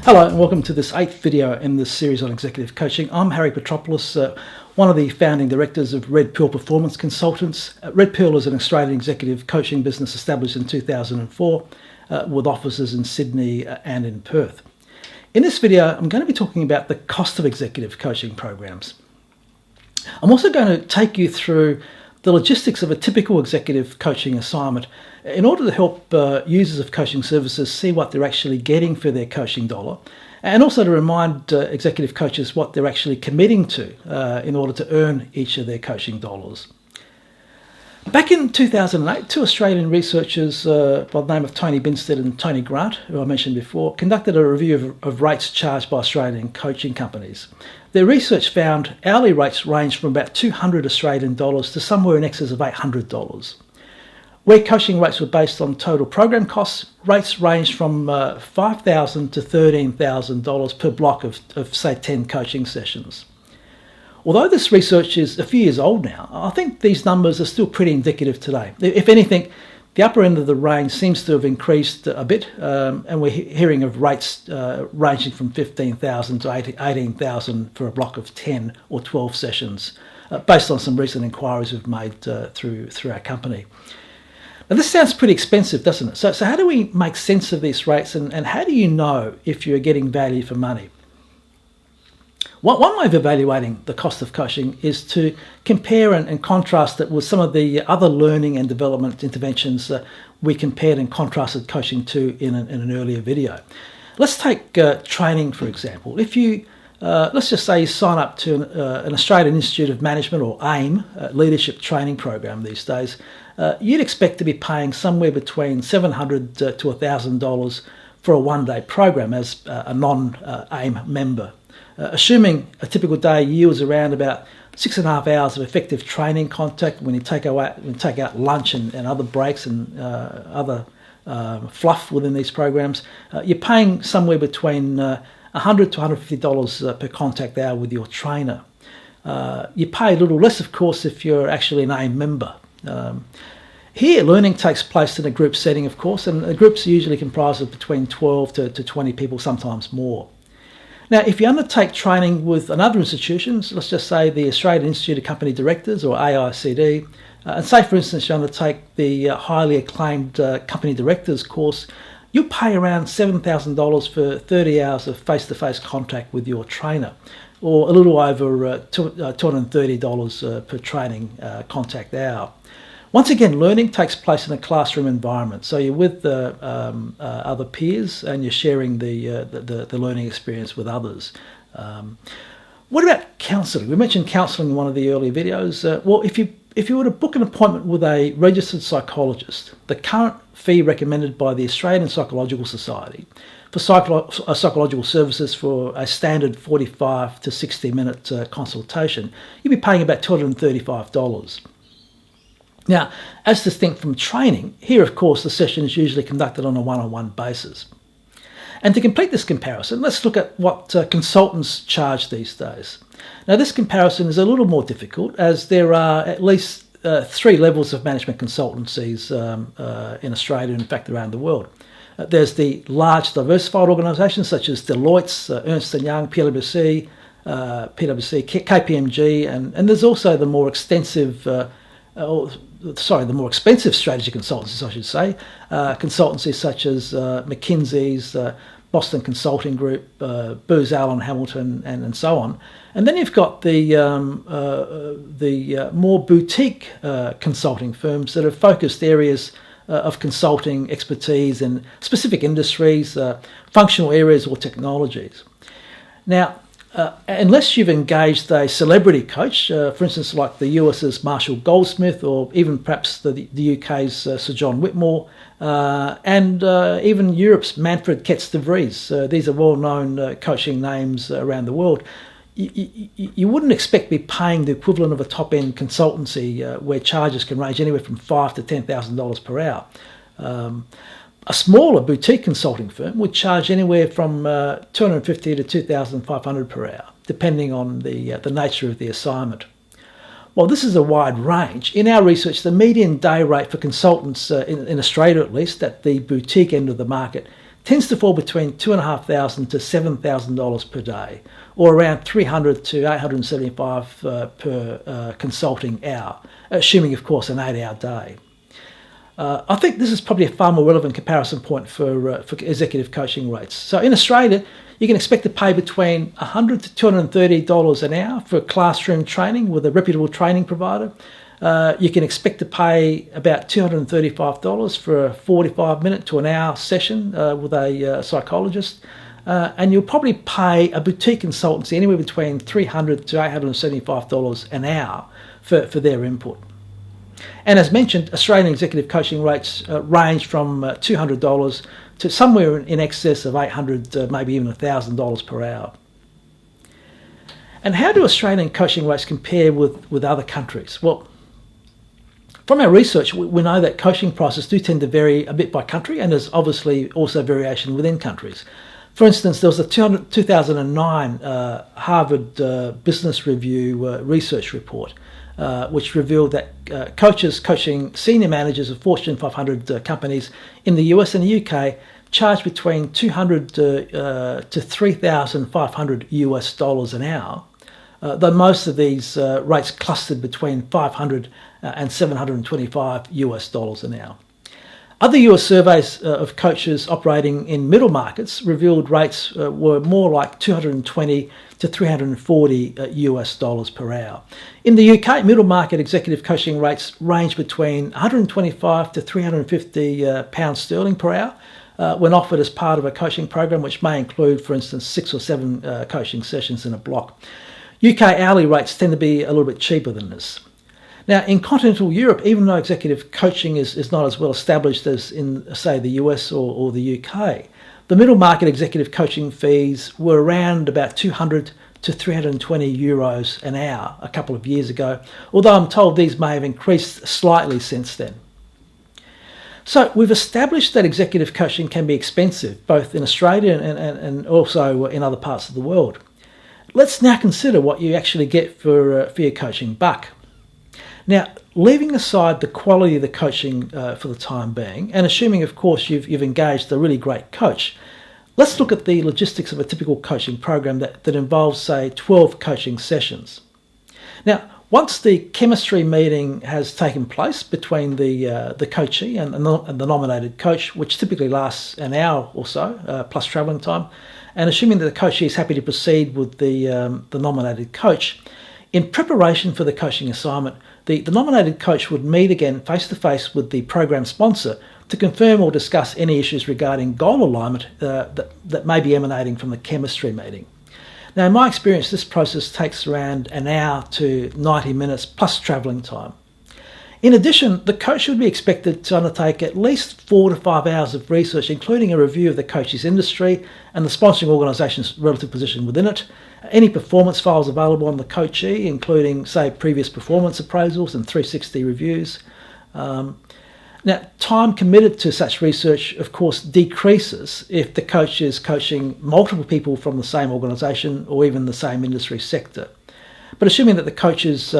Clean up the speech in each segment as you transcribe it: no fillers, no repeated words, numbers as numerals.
Hello and welcome to this 8th video in this series on executive coaching. I'm Harry Petropoulos, one of the founding directors of Red Pill Performance Consultants. Red Pill is an Australian executive coaching business established in 2004 with offices in Sydney and in Perth. In this video, I'm going to be talking about the cost of executive coaching programs. I'm also going to take you through the logistics of a typical executive coaching assignment in order to help users of coaching services see what they're actually getting for their coaching dollar, and also to remind executive coaches what they're actually committing to in order to earn each of their coaching dollars. Back in 2008, two Australian researchers by the name of Tony Binstead and Tony Grant, who I mentioned before, conducted a review of rates charged by Australian coaching companies. Their research found hourly rates ranged from about 200 Australian dollars to somewhere in excess of $800. Where coaching rates were based on total program costs, rates ranged from $5,000 to $13,000 per block of say 10 coaching sessions. Although this research is a few years old now, I think these numbers are still pretty indicative today. If anything, the upper end of the range seems to have increased a bit, and we're hearing of rates ranging from $15,000 to $18,000 for a block of 10 or 12 sessions, based on some recent inquiries we've made through our company. Now, this sounds pretty expensive, doesn't it? So how do we make sense of these rates, and how do you know if you're getting value for money? One way of evaluating the cost of coaching is to compare and contrast it with some of the other learning and development interventions that we compared and contrasted coaching to in an earlier video. Let's take training, for example. If you, let's just say you sign up to an Australian Institute of Management, or AIM, leadership training program these days, you'd expect to be paying somewhere between $700 to $1,000 for a one-day program as a non-AIM member. Assuming a typical day yields around about 6.5 hours of effective training contact when you take out lunch and other breaks and other fluff within these programs, you're paying somewhere between $100 to $150 per contact hour with your trainer. You pay a little less, of course, if you're actually an AIM member. Here, learning takes place in a group setting, of course, and the groups are usually comprised of between 12 to 20 people, sometimes more. Now, if you undertake training with another institution, let's just say the Australian Institute of Company Directors, or AICD, and say, for instance, you undertake the highly acclaimed Company Directors course, you'll pay around $7,000 for 30 hours of face-to-face contact with your trainer, or a little over $230 per training contact hour. Once again, learning takes place in a classroom environment, so you're with other peers and you're sharing the learning experience with others. What about counselling? We mentioned counselling in one of the earlier videos. Well, if you were to book an appointment with a registered psychologist, the current fee recommended by the Australian Psychological Society for psychological services for a standard 45 to 60-minute consultation, you'd be paying about $235. Now, as distinct from training, here, of course, the session is usually conducted on a one-on-one basis. And to complete this comparison, let's look at what consultants charge these days. Now, this comparison is a little more difficult, as there are at least 3 levels of management consultancies in Australia and, in fact, around the world. There's the large diversified organisations such as Deloitte's, Ernst & Young, PwC, KPMG, and there's also the more extensive the more expensive strategy consultancies, I should say, consultancies such as McKinsey's, Boston Consulting Group, Booz Allen Hamilton, and so on. And then you've got the more boutique consulting firms that have focused areas of consulting expertise in specific industries, functional areas, or technologies. Now, unless you've engaged a celebrity coach, for instance, like the US's Marshall Goldsmith, or even perhaps the UK's Sir John Whitmore, and even Europe's Manfred Ketz de Vries, these are well-known coaching names around the world, you wouldn't expect to be paying the equivalent of a top-end consultancy where charges can range anywhere from $5,000 to $10,000 per hour. A smaller boutique consulting firm would charge anywhere from $250 to $2,500 per hour, depending on the nature of the assignment. While this is a wide range, in our research, the median day rate for consultants in Australia, at least, at the boutique end of the market, tends to fall between $2,500 to $7,000 per day, or around $300 to $875 per consulting hour, assuming, of course, an 8-hour day. I think this is probably a far more relevant comparison point for executive coaching rates. So in Australia, you can expect to pay between $100 to $230 an hour for classroom training with a reputable training provider. You can expect to pay about $235 for a 45-minute to an hour session with a psychologist. And you'll probably pay a boutique consultancy anywhere between $300 to $875 an hour for their input. And as mentioned, Australian executive coaching rates range from $200 to somewhere in excess of $800, maybe even $1,000 per hour. And how do Australian coaching rates compare with other countries? Well, from our research, we know that coaching prices do tend to vary a bit by country, and there's obviously also variation within countries. For instance, there was a 2009 Harvard Business Review research report, which revealed that coaches coaching senior managers of Fortune 500 companies in the US and the UK charge between $200 to $3,500 US an hour, though most of these rates clustered between $500 and $725 US an hour. Other US surveys of coaches operating in middle markets revealed rates were more like $220 to $340 US per hour. In the UK, middle market executive coaching rates range between 125 to 350 pounds sterling per hour when offered as part of a coaching program, which may include, for instance, 6 or 7 coaching sessions in a block. UK hourly rates tend to be a little bit cheaper than this. Now, in continental Europe, even though executive coaching is not as well established as in, say, the US or the UK, the middle market executive coaching fees were around about 200 to 320 euros an hour a couple of years ago, although I'm told these may have increased slightly since then. So we've established that executive coaching can be expensive, both in Australia and also in other parts of the world. Let's now consider what you actually get for your coaching buck. Now, leaving aside the quality of the coaching for the time being, and assuming, of course, you've engaged a really great coach, let's look at the logistics of a typical coaching program that involves, say, 12 coaching sessions. Now, once the chemistry meeting has taken place between the coachee and the nominated coach, which typically lasts an hour or so, plus travelling time, and assuming that the coachee is happy to proceed with the nominated coach, in preparation for the coaching assignment, the nominated coach would meet again face-to-face with the program sponsor to confirm or discuss any issues regarding goal alignment that may be emanating from the chemistry meeting. Now, in my experience, this process takes around an hour to 90 minutes plus travelling time. In addition, the coach would be expected to undertake at least 4 to 5 hours of research, including a review of the coach's industry and the sponsoring organisation's relative position within it, any performance files available on the coachee, including, say, previous performance appraisals and 360 reviews. Now, time committed to such research, of course, decreases if the coach is coaching multiple people from the same organisation or even the same industry sector. But assuming that the coach is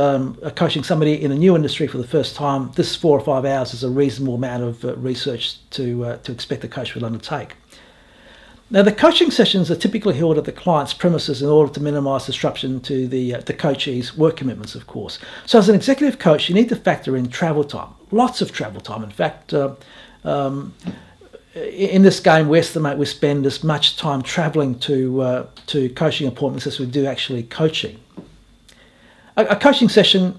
coaching somebody in a new industry for the first time, this 4 or 5 hours is a reasonable amount of research to expect the coach will undertake. Now, the coaching sessions are typically held at the client's premises in order to minimise disruption to the coachee's work commitments, of course. So as an executive coach, you need to factor in travel time, lots of travel time. In fact, in this game, we estimate we spend as much time travelling to coaching appointments as we do actually coaching. A coaching session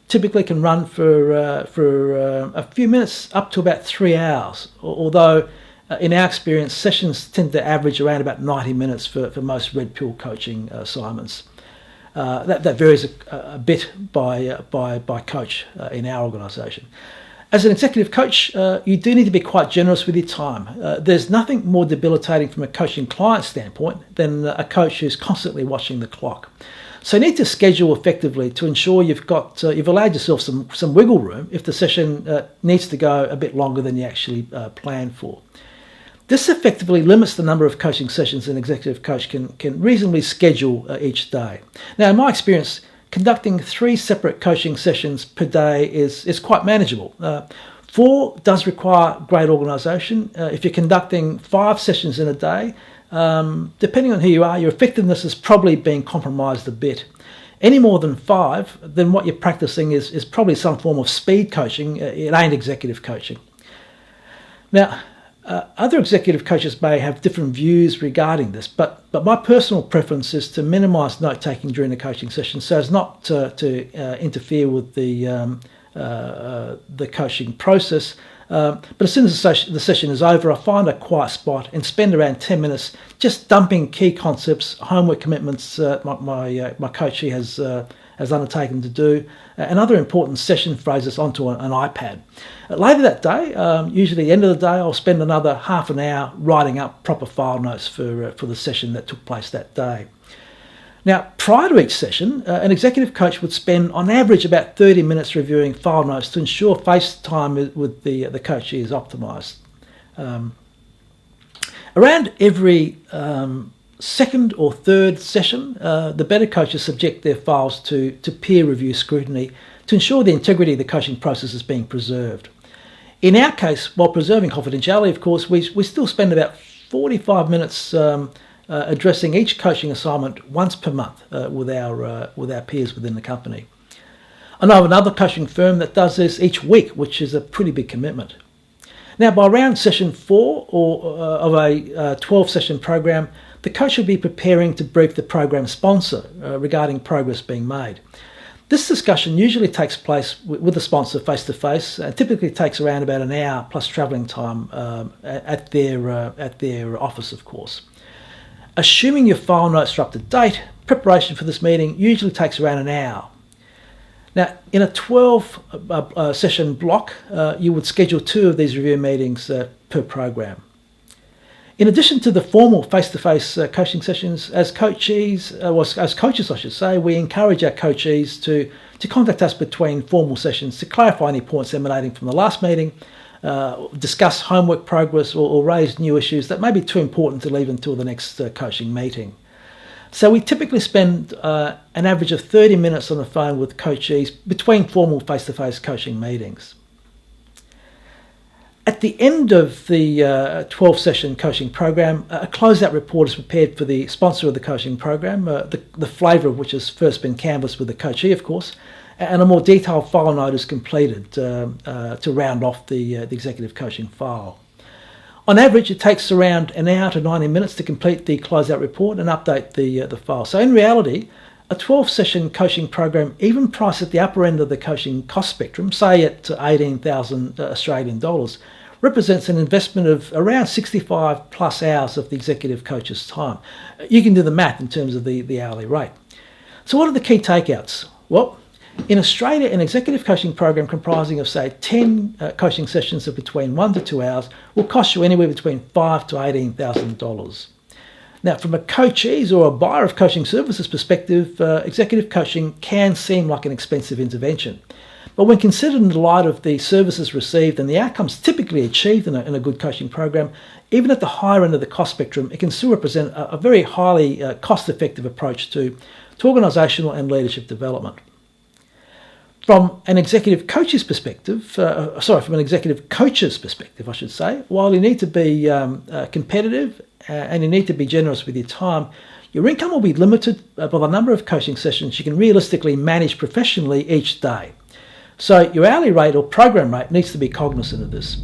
typically can run for a few minutes up to about 3 hours, although in our experience, sessions tend to average around about 90 minutes for most red pill coaching assignments. That varies a bit by coach in our organisation. As an executive coach, you do need to be quite generous with your time. There's nothing more debilitating from a coaching client standpoint than a coach who's constantly watching the clock. So you need to schedule effectively to ensure you've allowed yourself some wiggle room if the session needs to go a bit longer than you actually planned for. This effectively limits the number of coaching sessions an executive coach can reasonably schedule each day. Now, in my experience, conducting 3 separate coaching sessions per day is quite manageable. 4 does require great organisation. If you're conducting 5 sessions in a day, depending on who you are, your effectiveness is probably being compromised a bit. Any more than 5, then what you're practicing is probably some form of speed coaching. It ain't executive coaching. Now, other executive coaches may have different views regarding this, but my personal preference is to minimise note-taking during the coaching session so as not to interfere with the coaching process. But as soon as the session is over, I find a quiet spot and spend around 10 minutes just dumping key concepts, homework commitments my coachee has undertaken to do, and other important session phrases onto an iPad. Later that day, usually at the end of the day, I'll spend another half an hour writing up proper file notes for the session that took place that day. Now, prior to each session, an executive coach would spend on average about 30 minutes reviewing file notes to ensure face time with the coachee is optimised. Around every second or third session, the better coaches subject their files to peer review scrutiny to ensure the integrity of the coaching process is being preserved. In our case, while preserving confidentiality, of course, we still spend about 45 minutes addressing each coaching assignment once per month with our peers within the company. I know of another coaching firm that does this each week, which is a pretty big commitment. Now, by around session 4 of a 12-session program, the coach will be preparing to brief the program sponsor regarding progress being made. This discussion usually takes place with the sponsor face-to-face and typically takes around about an hour plus travelling time at their office, of course. Assuming your file notes are up to date, preparation for this meeting usually takes around an hour. Now, in a 12-session block, you would schedule 2 of these review meetings per program. In addition to the formal face-to-face coaching sessions, as coaches, I should say, we encourage our coachees to contact us between formal sessions to clarify any points emanating from the last meeting, discuss homework progress, or raise new issues that may be too important to leave until the next coaching meeting. So we typically spend an average of 30 minutes on the phone with coachees between formal face-to-face coaching meetings. At the end of the 12-session coaching program, a closeout report is prepared for the sponsor of the coaching program, the flavour of which has first been canvassed with the coachee, of course, and a more detailed file note is completed to round off the executive coaching file. On average, it takes around an hour to 90 minutes to complete the closeout report and update the file. So in reality, a 12-session coaching program, even priced at the upper end of the coaching cost spectrum, say at 18,000 Australian dollars, represents an investment of around 65 plus hours of the executive coach's time. You can do the math in terms of the hourly rate. So what are the key takeouts? Well, in Australia, an executive coaching program comprising of, say, 10 coaching sessions of between 1 to 2 hours will cost you anywhere between $5,000 to $18,000. Now, from a coachee's or a buyer of coaching services perspective, executive coaching can seem like an expensive intervention. But when considered in the light of the services received and the outcomes typically achieved in a good coaching program, even at the higher end of the cost spectrum, it can still represent a very highly cost-effective approach to organisational and leadership development. From an executive coach's perspective, I should say, while you need to be competitive and you need to be generous with your time, your income will be limited by the number of coaching sessions you can realistically manage professionally each day. So your hourly rate or program rate needs to be cognizant of this.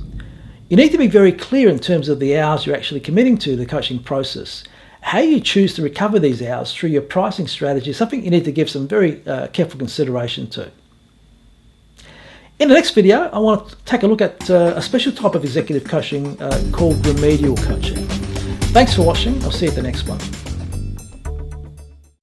You need to be very clear in terms of the hours you're actually committing to the coaching process. How you choose to recover these hours through your pricing strategy is something you need to give some very careful consideration to. In the next video, I want to take a look at a special type of executive coaching called remedial coaching. Thanks for watching. I'll see you at the next one.